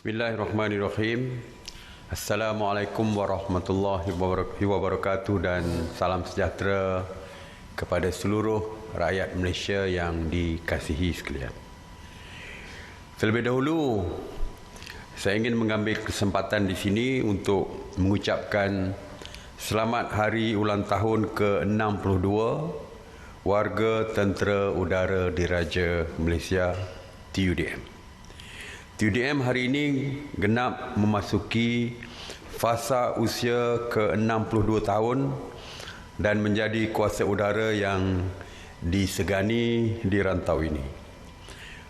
Bismillahirrahmanirrahim. Assalamualaikum warahmatullahi wabarakatuh dan salam sejahtera kepada seluruh rakyat Malaysia yang dikasihi sekalian. Terlebih dahulu, saya ingin mengambil kesempatan di sini untuk mengucapkan selamat hari ulang tahun ke-62 warga Tentera Udara Diraja Malaysia TUDM. TUDM hari ini genap memasuki fasa usia ke-62 tahun dan menjadi kuasa udara yang disegani di rantau ini.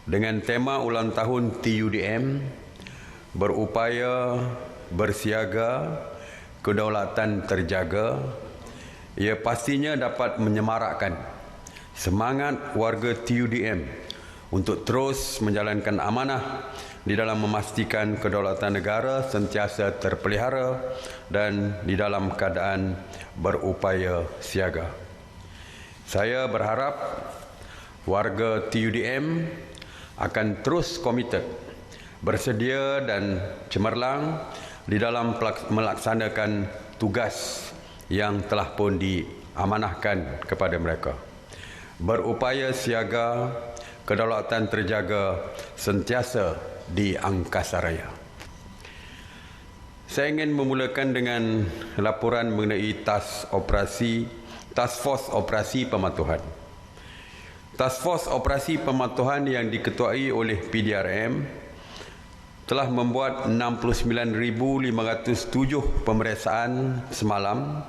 Dengan tema ulang tahun TUDM, berupaya, bersiaga, kedaulatan terjaga, ia pastinya dapat menyemarakkan semangat warga TUDM untuk terus menjalankan amanah di dalam memastikan kedaulatan negara sentiasa terpelihara dan di dalam keadaan berupaya siaga. Saya berharap warga TUDM akan terus komited, bersedia dan cemerlang di dalam melaksanakan tugas yang telah pun diamanahkan kepada mereka. Berupaya siaga, kedaulatan terjaga sentiasa di angkasa raya. Saya ingin memulakan dengan laporan mengenai Task Force Operasi Pematuhan. Task Force Operasi Pematuhan yang diketuai oleh PDRM telah membuat 69,507 pemeriksaan semalam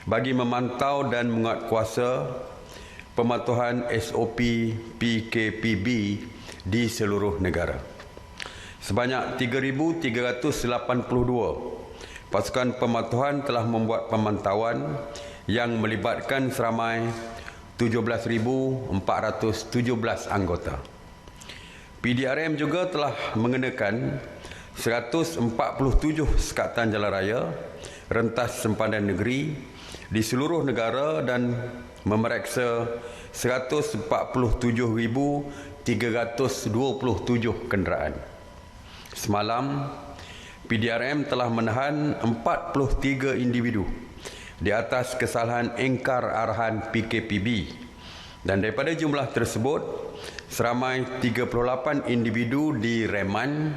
bagi memantau dan menguatkuasa pematuhan SOP PKPB di seluruh negara. Sebanyak 3,382 pasukan pematuhan telah membuat pemantauan yang melibatkan seramai 17,417 anggota. PDRM juga telah mengenakan 147 sekatan jalan raya, rentas sempadan negeri di seluruh negara dan memeriksa 147,327 kenderaan. Semalam, PDRM telah menahan 43 individu di atas kesalahan engkar arahan PKPB dan daripada jumlah tersebut, seramai 38 individu direman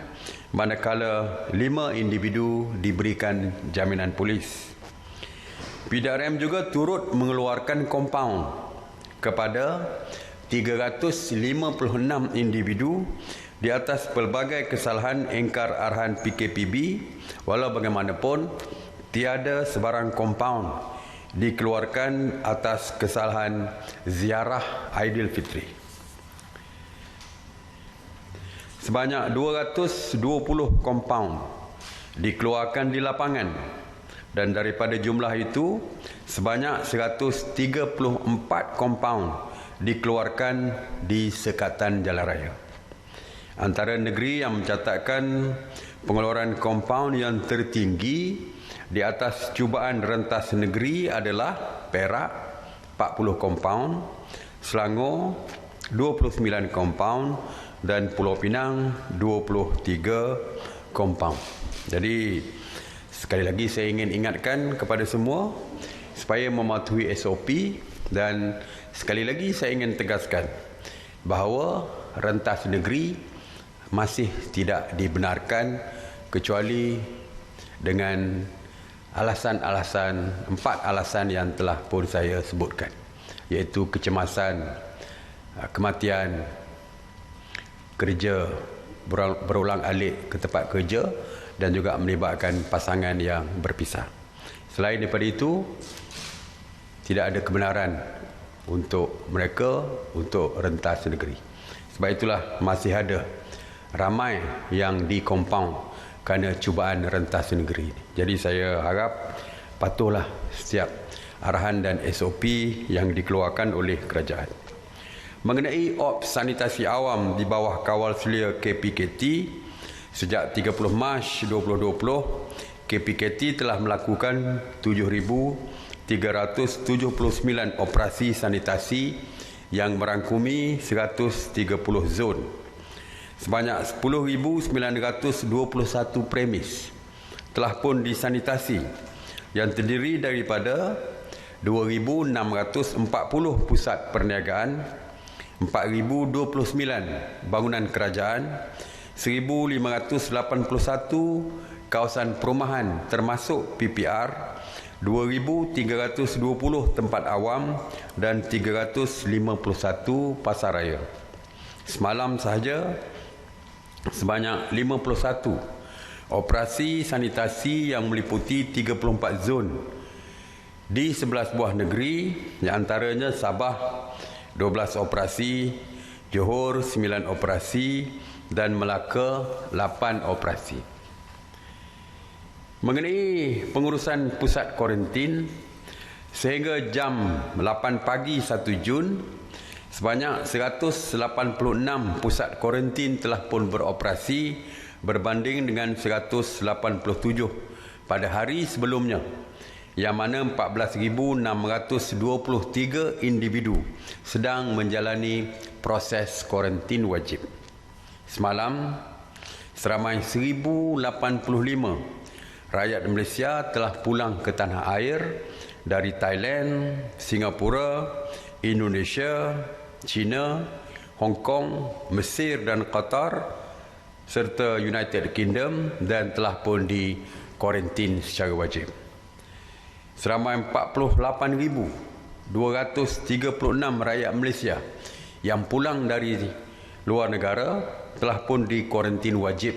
manakala 5 individu diberikan jaminan polis. PDRM juga turut mengeluarkan kompaun kepada 356 individu di atas pelbagai kesalahan engkar arahan PKPB, walau bagaimanapun tiada sebarang kompaun dikeluarkan atas kesalahan ziarah Aidilfitri. Sebanyak 220 kompaun dikeluarkan di lapangan dan daripada jumlah itu sebanyak 134 kompaun dikeluarkan di sekatan jalan raya. Antara negeri yang mencatatkan pengeluaran kompaun yang tertinggi di atas cubaan rentas negeri adalah Perak 40 kompaun, Selangor 29 kompaun dan Pulau Pinang 23 kompaun. Jadi sekali lagi saya ingin ingatkan kepada semua supaya mematuhi SOP dan sekali lagi saya ingin tegaskan bahawa rentas negeri masih tidak dibenarkan kecuali dengan alasan-alasan, 4 alasan yang telah pun saya sebutkan, iaitu kecemasan, kematian, kerja berulang alik ke tempat kerja dan juga melibatkan pasangan yang berpisah. Selain daripada itu, tidak ada kebenaran untuk mereka untuk rentas negeri. Sebab itulah masih ada ramai yang dikompaun kerana cubaan rentas negeri ini. Jadi saya harap patuhlah setiap arahan dan SOP yang dikeluarkan oleh kerajaan. Mengenai ops sanitasi awam di bawah kawal selia KPKT, sejak 30 Mac 2020, KPKT telah melakukan 7,379 operasi sanitasi yang merangkumi 130 zon. sebanyak 10,921 premis telah pun disanitasi yang terdiri daripada 2,640 pusat perniagaan, 4,029 bangunan kerajaan, 1,581 kawasan perumahan termasuk PPR, 2,320 tempat awam dan 351 pasar raya. Semalam sahaja sebanyak 51 operasi sanitasi yang meliputi 34 zon di 11 buah negeri, di antaranya Sabah 12 operasi, Johor 9 operasi dan Melaka 8 operasi. Mengenai pengurusan pusat kuarantin, sehingga jam 8 pagi 1 Jun, sebanyak 186 pusat kuarantin telah pun beroperasi berbanding dengan 187 pada hari sebelumnya, yang mana 14,623 individu sedang menjalani proses kuarantin wajib. Semalam, seramai 1,085 rakyat Malaysia telah pulang ke tanah air dari Thailand, Singapura, Indonesia, China, Hong Kong, Mesir dan Qatar serta United Kingdom dan telah pun di kuarantin secara wajib. Seramai 48,236 rakyat Malaysia yang pulang dari luar negara telah pun di kuarantin wajib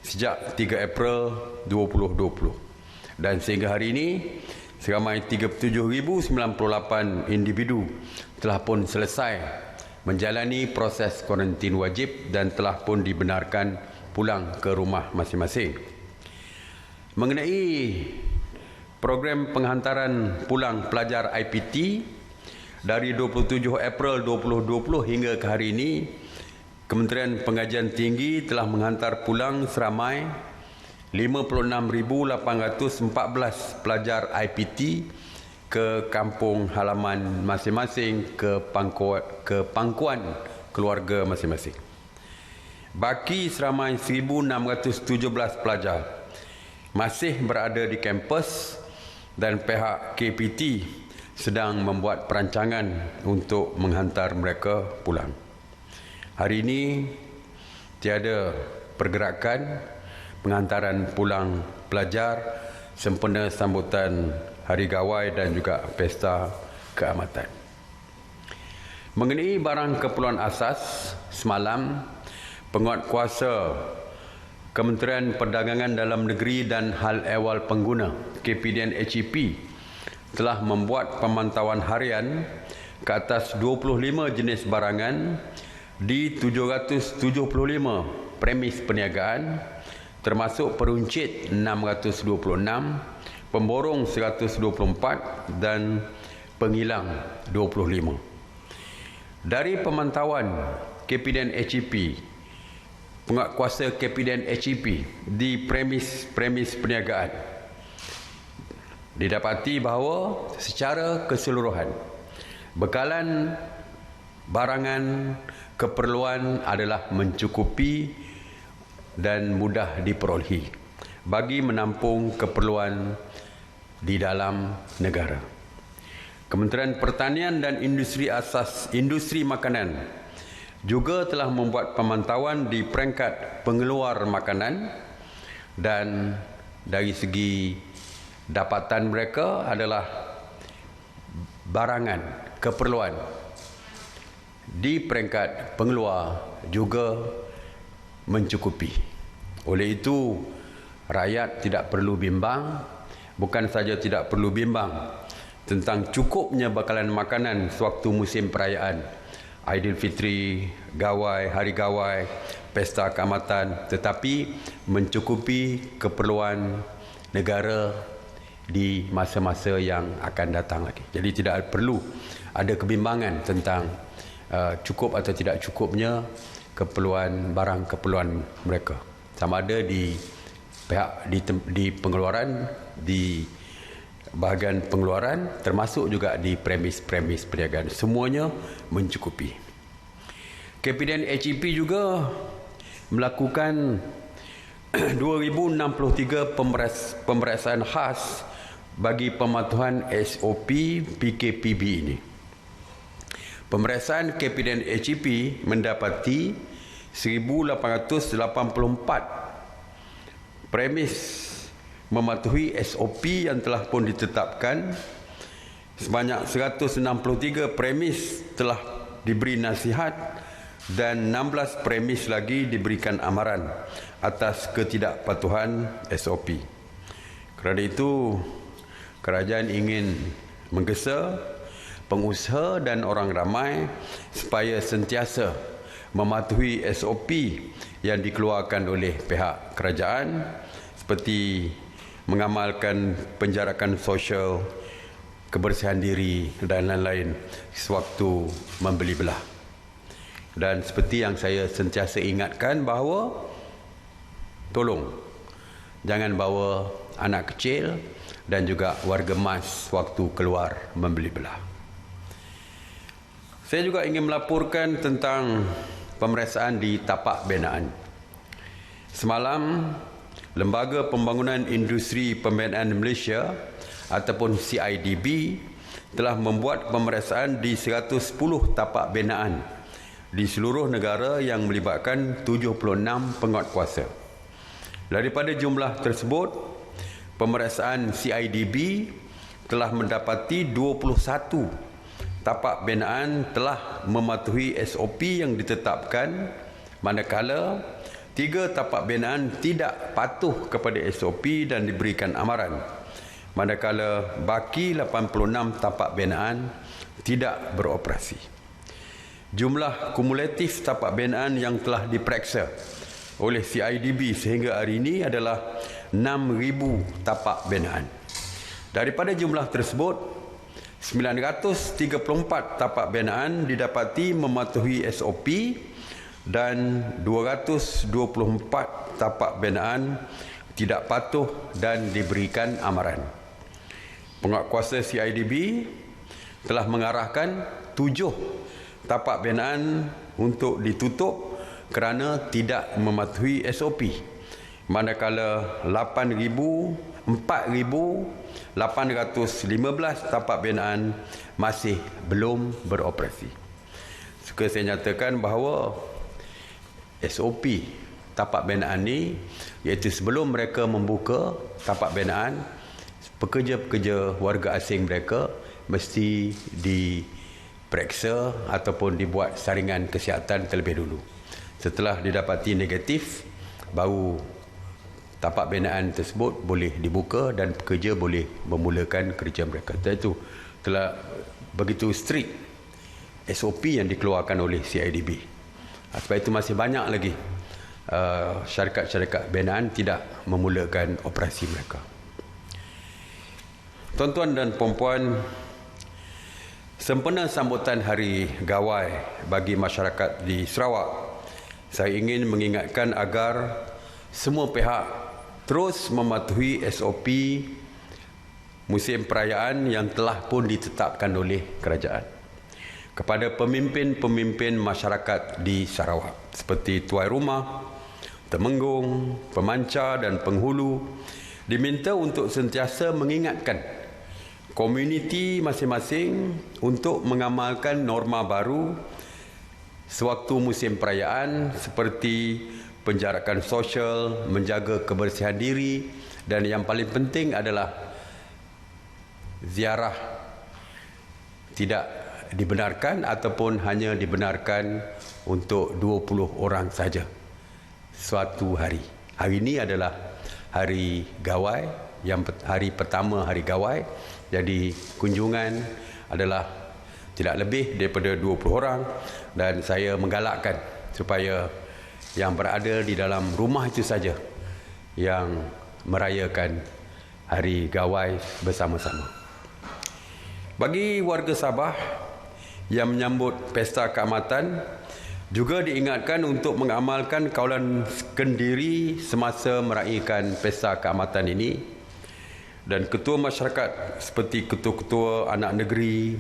sejak 3 April 2020. Dan sehingga hari ini, seramai 37,098 individu telah pun selesai menjalani proses kuarantin wajib dan telah pun dibenarkan pulang ke rumah masing-masing. Mengenai program penghantaran pulang pelajar IPT, dari 27 April 2020 hingga ke hari ini, Kementerian Pengajian Tinggi telah menghantar pulang seramai 56,814 pelajar IPT ke kampung halaman masing-masing, ke pangkuan keluarga masing-masing. Baki seramai 1,617 pelajar masih berada di kampus dan pihak KPT sedang membuat perancangan untuk menghantar mereka pulang. Hari ini tiada pergerakan penghantaran pulang pelajar sempena sambutan Hari Gawai dan juga Pesta Keamatan. Mengenai barang keperluan asas, semalam Penguatkuasa Kementerian Perdagangan Dalam Negeri dan Hal Ehwal Pengguna KPDN HEP telah membuat pemantauan harian ke atas 25 jenis barangan di 775 premis perniagaan, termasuk peruncit 626, pemborong 124 dan penghilang 25. Dari pemantauan KPDN HEP, Penguatkuasa KPDN HEP di premis perniagaan, didapati bahawa secara keseluruhan bekalan barangan keperluan adalah mencukupi dan mudah diperolehi bagi menampung keperluan di dalam negara. Kementerian Pertanian dan Industri Makanan juga telah membuat pemantauan di peringkat pengeluar makanan, dan dari segi dapatan mereka adalah barangan keperluan di peringkat pengeluar juga mencukupi. Oleh itu, rakyat tidak perlu bimbang, bukan saja tidak perlu bimbang tentang cukupnya bekalan makanan sewaktu musim perayaan Aidilfitri, Gawai, Hari Gawai, Pesta Keamatan, tetapi mencukupi keperluan negara di masa-masa yang akan datang lagi. Jadi tidak perlu ada kebimbangan tentang cukup atau tidak cukupnya keperluan barang keperluan mereka. Sama ada di pihak di pengeluaran, di bahagian pengeluaran, termasuk juga di premis perniagaan. Semuanya mencukupi. KPDN HEP juga melakukan 2063 pemeriksaan khas bagi pematuhan SOP PKPB ini. Pemeriksaan KP dan HEP mendapati 1884 premis mematuhi SOP yang telah pun ditetapkan. Sebanyak 163 premis telah diberi nasihat dan 16 premis lagi diberikan amaran atas ketidakpatuhan SOP. Kerana itu, kerajaan ingin menggesa pengusaha dan orang ramai supaya sentiasa mematuhi SOP yang dikeluarkan oleh pihak kerajaan seperti mengamalkan penjarakan sosial, kebersihan diri dan lain-lain sewaktu membeli belah. Dan seperti yang saya sentiasa ingatkan bahawa tolong jangan bawa anak kecil dan juga warga mas waktu keluar membeli belah. Saya juga ingin melaporkan tentang pemeriksaan di tapak binaan. Semalam, Lembaga Pembangunan Industri Pembinaan Malaysia ataupun CIDB telah membuat pemeriksaan di 110 tapak binaan di seluruh negara yang melibatkan 76 penguatkuasa. Daripada jumlah tersebut, pemeriksaan CIDB telah mendapati 21 tapak binaan telah mematuhi SOP yang ditetapkan, manakala 3 tapak binaan tidak patuh kepada SOP dan diberikan amaran, manakala baki 86 tapak binaan tidak beroperasi. Jumlah kumulatif tapak binaan yang telah diperiksa oleh CIDB sehingga hari ini adalah 6,000 tapak binaan. Daripada jumlah tersebut, 934 tapak binaan didapati mematuhi SOP dan 224 tapak binaan tidak patuh dan diberikan amaran. Penguatkuasa CIDB telah mengarahkan 7 tapak binaan untuk ditutup kerana tidak mematuhi SOP, manakala 4,815 tapak binaan masih belum beroperasi. Suka saya nyatakan bahawa SOP tapak binaan ini, iaitu sebelum mereka membuka tapak binaan, pekerja-pekerja warga asing mereka mesti diperiksa ataupun dibuat saringan kesihatan terlebih dulu. Setelah didapati negatif, baru tapak binaan tersebut boleh dibuka dan pekerja boleh memulakan kerja mereka. Itu telah begitu strict SOP yang dikeluarkan oleh CIDB. Sebab itu masih banyak lagi syarikat-syarikat binaan tidak memulakan operasi mereka. Tuan-tuan dan puan-puan, sempena sambutan Hari Gawai bagi masyarakat di Sarawak, saya ingin mengingatkan agar semua pihak terus mematuhi SOP musim perayaan yang telah pun ditetapkan oleh kerajaan. Kepada pemimpin-pemimpin masyarakat di Sarawak seperti tuai rumah, temenggung, pemancar dan penghulu diminta untuk sentiasa mengingatkan komuniti masing-masing untuk mengamalkan norma baru sewaktu musim perayaan seperti penjarakan sosial, menjaga kebersihan diri dan yang paling penting adalah ziarah tidak dibenarkan ataupun hanya dibenarkan untuk 20 orang saja suatu hari. Hari ini adalah hari Gawai, yang hari pertama hari Gawai. Jadi kunjungan adalah tidak lebih daripada 20 orang dan saya menggalakkan supaya yang berada di dalam rumah itu saja yang merayakan hari Gawai bersama-sama. Bagi warga Sabah yang menyambut pesta keamatan, juga diingatkan untuk mengamalkan kawalan kendiri semasa meraihkan pesta keamatan ini. Dan ketua masyarakat seperti ketua-ketua anak negeri,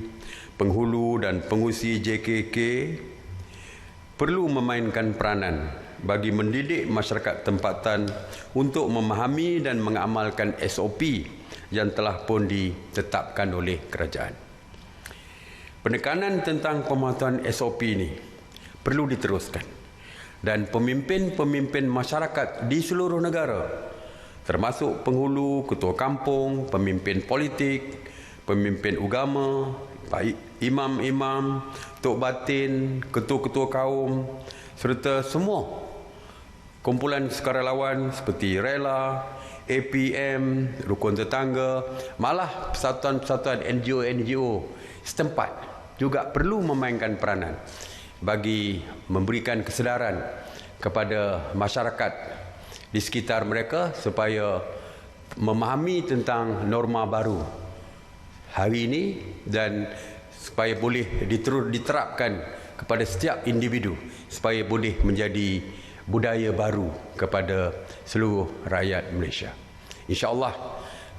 penghulu dan pengurusi JKK perlu memainkan peranan bagi mendidik masyarakat tempatan untuk memahami dan mengamalkan SOP yang telah pun ditetapkan oleh kerajaan. Penekanan tentang pematuhan SOP ini perlu diteruskan dan pemimpin-pemimpin masyarakat di seluruh negara, termasuk penghulu, ketua kampung, pemimpin politik, pemimpin agama, imam-imam, tok batin, ketua-ketua kaum, serta semua kumpulan sukarelawan seperti Rela, APM, Rukun Tetangga, malah persatuan-persatuan NGO-NGO setempat juga perlu memainkan peranan bagi memberikan kesedaran kepada masyarakat di sekitar mereka supaya memahami tentang norma baru hari ini dan supaya boleh diterapkan kepada setiap individu supaya boleh menjadi budaya baru kepada seluruh rakyat Malaysia. InsyaAllah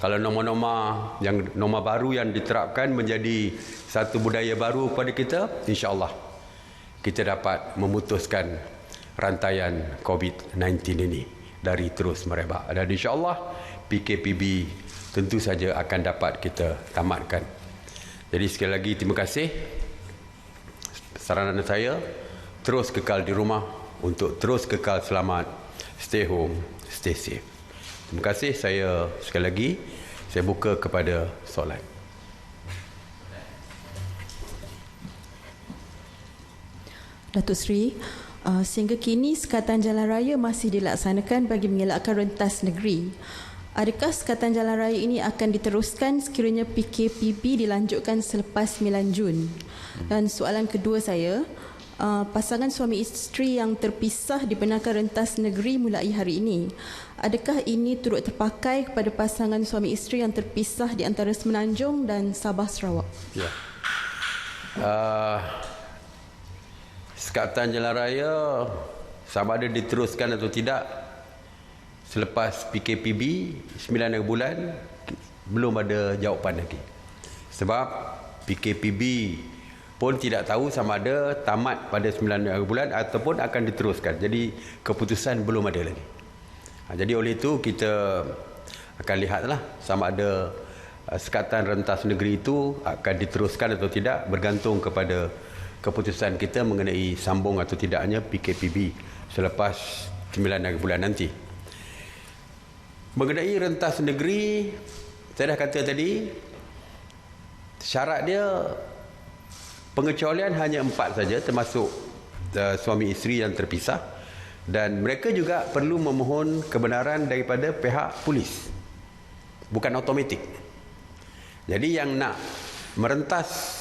kalau norma baru yang diterapkan menjadi satu budaya baru pada kita, insyaAllah kita dapat memutuskan rantaian COVID-19 ini dari terus merebak. Dan insyaAllah PKPB tentu saja akan dapat kita tamatkan. Jadi sekali lagi terima kasih. Saranan saya, terus kekal di rumah untuk terus kekal selamat. Stay home, stay safe. Terima kasih. Saya sekali lagi, saya buka kepada soalan. Datuk Seri, sehingga kini sekatan jalan raya masih dilaksanakan bagi mengelakkan rentas negeri. Adakah sekatan jalan raya ini akan diteruskan sekiranya PKPB dilanjutkan selepas 9 Jun? Dan soalan kedua saya, pasangan suami isteri yang terpisah dibenarkan rentas negeri mulai hari ini. Adakah ini turut terpakai kepada pasangan suami isteri yang terpisah di antara Semenanjung dan Sabah Sarawak? Ya. Sekatan jalan raya sama ada diteruskan atau tidak selepas PKPB 9 bulan belum ada jawapan lagi. Sebab PKPB pun tidak tahu sama ada tamat pada 9 bulan ataupun akan diteruskan. Jadi keputusan belum ada lagi. Jadi oleh itu kita akan lihatlah sama ada sekatan rentas negeri itu akan diteruskan atau tidak bergantung kepada keputusan kita mengenai sambung atau tidaknya PKPB selepas 9 bulan nanti. Mengenai rentas negeri, saya dah kata tadi, syarat dia pengecualian hanya 4 saja, termasuk suami isteri yang terpisah, dan mereka juga perlu memohon kebenaran daripada pihak polis, bukan automatik. Jadi yang nak merentas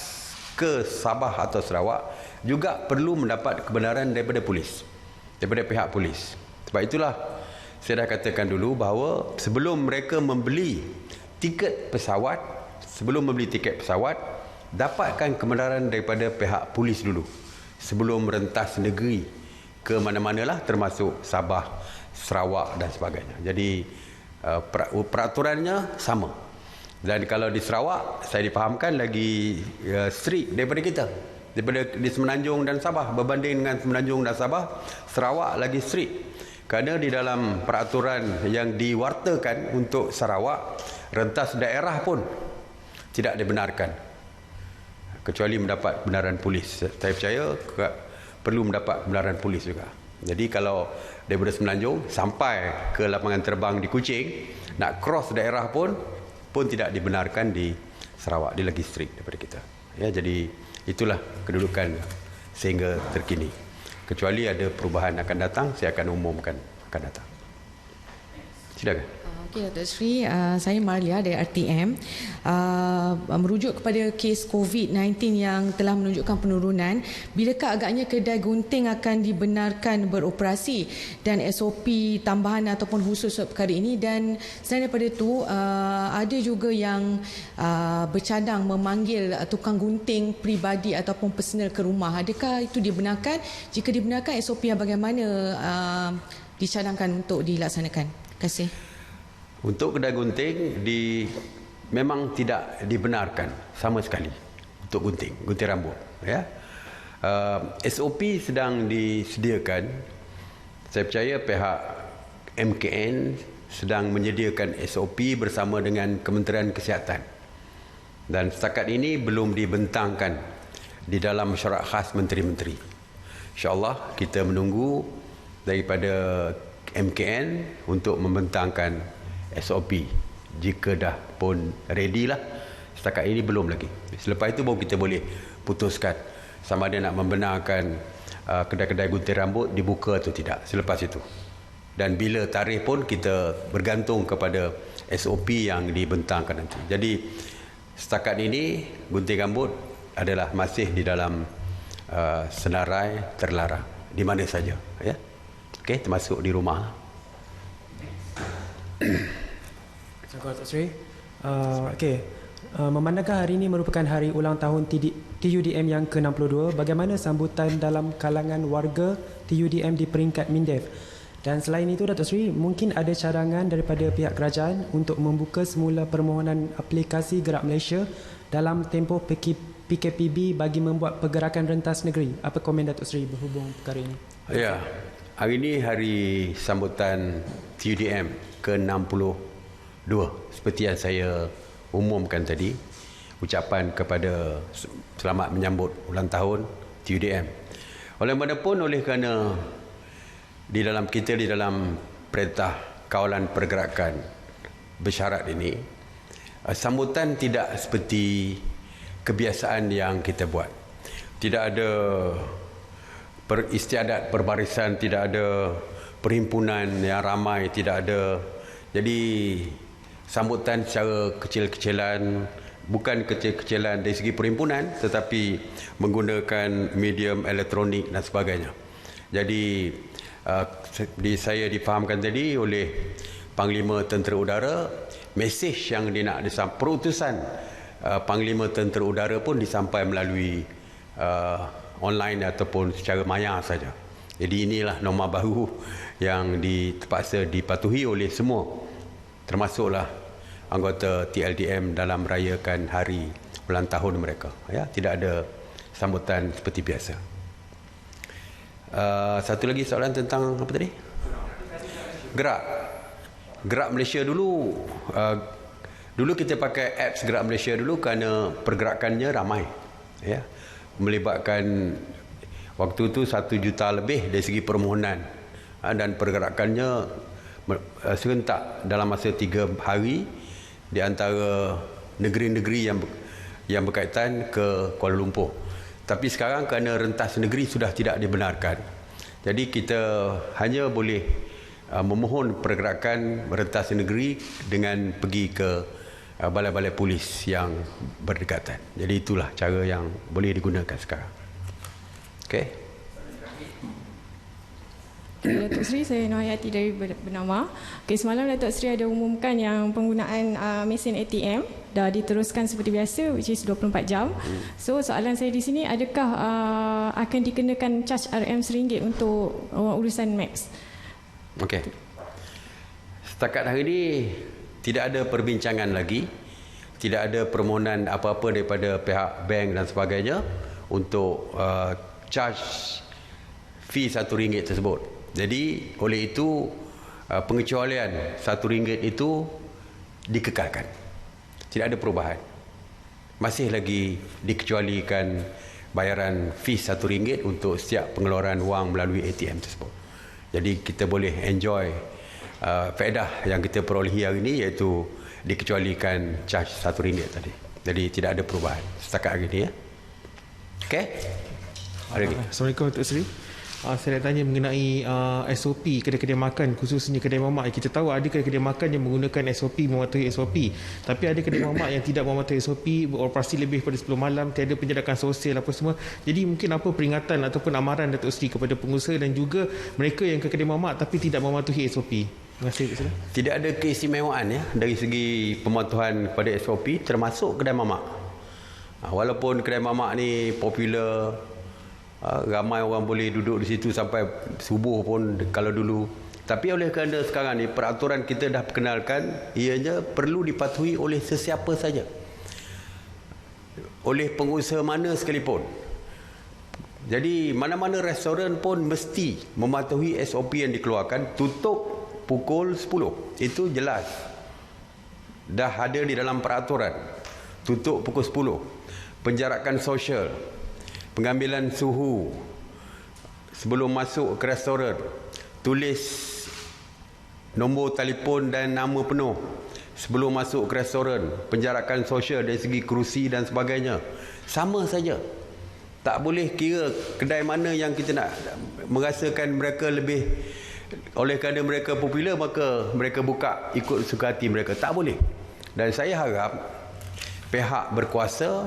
ke Sabah atau Sarawak juga perlu mendapat kebenaran daripada polis, daripada pihak polis. Sebab itulah saya dah katakan dulu bahawa sebelum mereka membeli tiket pesawat, dapatkan kebenaran daripada pihak polis dulu sebelum merentas negeri ke mana-manalah, termasuk Sabah, Sarawak dan sebagainya. Jadi peraturannya sama. Dan kalau di Sarawak, saya difahamkan lagi strict daripada kita, daripada di Semenanjung dan Sabah. Berbanding dengan Semenanjung dan Sabah, Sarawak lagi strict. Kerana di dalam peraturan yang diwartakan untuk Sarawak, rentas daerah pun tidak dibenarkan kecuali mendapat kebenaran polis. Saya percaya perlu mendapat kebenaran polis juga. Jadi kalau daripada Semenanjung sampai ke lapangan terbang di Kuching, nak cross daerah pun tidak dibenarkan di Sarawak. Dia lagi strict daripada kita. Ya, jadi itulah kedudukan sehingga terkini. Kecuali ada perubahan akan datang, saya akan umumkan akan datang. Silakan. Okey, Datuk Seri, saya Marlia dari RTM. Merujuk kepada kes COVID-19 yang telah menunjukkan penurunan, bilakah agaknya kedai gunting akan dibenarkan beroperasi dan SOP tambahan ataupun khusus perkara ini? Dan selain daripada itu, ada juga yang bercadang memanggil tukang gunting peribadi ataupun personal ke rumah. Adakah itu dibenarkan? Jika dibenarkan, SOP yang bagaimana dicadangkan untuk dilaksanakan? Terima kasih. Untuk kedai gunting memang tidak dibenarkan sama sekali untuk gunting rambut. Ya, SOP sedang disediakan Saya percaya pihak MKN sedang menyediakan SOP bersama dengan Kementerian Kesihatan. Dan setakat ini belum dibentangkan di dalam mesyuarat khas menteri-menteri. InsyaAllah kita menunggu daripada MKN untuk membentangkan SOP. Jika dah pun ready lah. Setakat ini belum lagi. Selepas itu baru kita boleh putuskan sama ada nak membenarkan kedai-kedai gunting rambut dibuka atau tidak selepas itu. Dan bila tarikh pun kita bergantung kepada SOP yang dibentangkan nanti. Jadi setakat ini gunting rambut adalah masih di dalam senarai terlarang di mana saja, ya. Okey, termasuk di rumah. Assalamualaikum Datuk Seri. Memandangkan hari ini merupakan hari ulang tahun TUDM yang ke-62, bagaimana sambutan dalam kalangan warga TUDM di peringkat MINDEF? Dan selain itu Datuk Seri, mungkin ada cadangan daripada pihak kerajaan untuk membuka semula permohonan aplikasi Gerak Malaysia dalam tempoh PKPB bagi membuat pergerakan rentas negeri. Apa komen Datuk Seri berhubung perkara ini? Ya, hari ini hari sambutan TUDM ke-62 seperti yang saya umumkan tadi, ucapan kepada selamat menyambut ulang tahun TUDM. Oleh mana pun, oleh kerana di dalam perintah kawalan pergerakan bersyarat ini, sambutan tidak seperti kebiasaan yang kita buat. Tidak ada istiadat perbarisan, tidak ada perhimpunan yang ramai, tidak ada. Jadi sambutan secara kecil-kecilan, bukan kecil-kecilan dari segi perhimpunan, tetapi menggunakan medium elektronik dan sebagainya. Jadi saya difahamkan tadi oleh Panglima Tentera Udara, mesej yang dia nak disampaikan, perutusan Panglima Tentera Udara pun disampaikan melalui online ataupun secara maya saja. Jadi inilah norma baru yang terpaksa dipatuhi oleh semua, termasuklah anggota TLDM dalam merayakan hari ulang tahun mereka. Ya, tidak ada sambutan seperti biasa. Satu lagi soalan tentang apa tadi? Gerak Malaysia dulu. Dulu kita pakai apps Gerak Malaysia dulu kerana pergerakannya ramai, ya, melibatkan waktu itu 1 juta lebih dari segi permohonan, dan pergerakannya serentak dalam masa 3 hari di antara negeri-negeri yang berkaitan ke Kuala Lumpur. Tapi sekarang kerana rentas negeri sudah tidak dibenarkan, jadi kita hanya boleh memohon pergerakan rentas negeri dengan pergi ke balai-balai polis yang berdekatan. Jadi itulah cara yang boleh digunakan sekarang. Okey. Datuk Seri, saya Nur Hayati dari Bernama. Semalam Datuk Seri ada umumkan yang penggunaan mesin ATM dah diteruskan seperti biasa, which is 24 jam. So soalan saya di sini, adakah akan dikenakan charge RM RM1 untuk urusan MAPS? Okey. Setakat hari ini tidak ada perbincangan lagi, tidak ada permohonan apa-apa daripada pihak bank dan sebagainya untuk charge fee RM1 tersebut. Jadi oleh itu pengecualian RM1 itu dikekalkan. Tidak ada perubahan. Masih lagi dikecualikan bayaran fee RM1 untuk setiap pengeluaran wang melalui ATM tersebut. Jadi kita boleh enjoy faedah yang kita perolehi hari ini, iaitu dikecualikan charge RM1 tadi. Jadi tidak ada perubahan setakat hari ini, ya. Okey. Assalamualaikum Datuk Seri. Saya nak tanya mengenai SOP kedai-kedai makan, khususnya kedai mamak. Kita tahu ada kedai-kedai makan yang menggunakan SOP, mematuhi SOP. Tapi ada kedai mamak yang tidak mematuhi SOP, beroperasi lebih pada 10 malam, tiada penjarakan sosial apa semua. Jadi mungkin apa peringatan ataupun amaran Datuk Seri kepada pengusaha dan juga mereka yang ke kedai mamak tapi tidak mematuhi SOP? Terima kasih, Datuk Seri. Tidak ada keistimewaan, ya, dari segi pematuhan kepada SOP, termasuk kedai mamak. Walaupun kedai mamak ni popular, ramai orang boleh duduk di situ sampai subuh pun kalau dulu. Tapi oleh kerana sekarang ni peraturan kita dah perkenalkan, ianya perlu dipatuhi oleh sesiapa saja, oleh pengusaha mana sekalipun. Jadi mana-mana restoran pun mesti mematuhi SOP yang dikeluarkan, tutup pukul 10. Itu jelas. Dah ada di dalam peraturan. Tutup pukul 10. Penjarakan sosial, pengambilan suhu sebelum masuk ke restoran, tulis nombor telefon dan nama penuh sebelum masuk ke restoran, penjarakan sosial dari segi kerusi dan sebagainya. Sama saja. Tak boleh kira kedai mana yang kita nak merasakan mereka lebih, oleh kerana mereka popular maka mereka buka ikut suka hati mereka. Tak boleh. Dan saya harap pihak berkuasa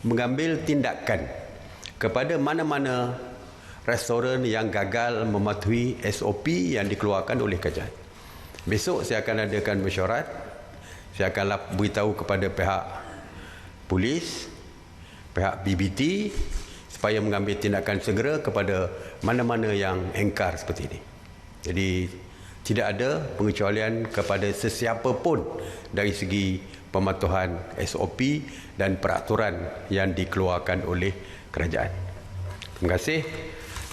mengambil tindakan kepada mana-mana restoran yang gagal mematuhi SOP yang dikeluarkan oleh kerajaan. Besok saya akan adakan mesyuarat. Saya akan beritahu kepada pihak polis, pihak BBT supaya mengambil tindakan segera kepada mana-mana yang engkar seperti ini. Jadi tidak ada pengecualian kepada sesiapa pun dari segi pematuhan SOP dan peraturan yang dikeluarkan oleh kerajaan. Terima kasih.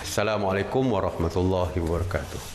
Assalamualaikum warahmatullahi wabarakatuh.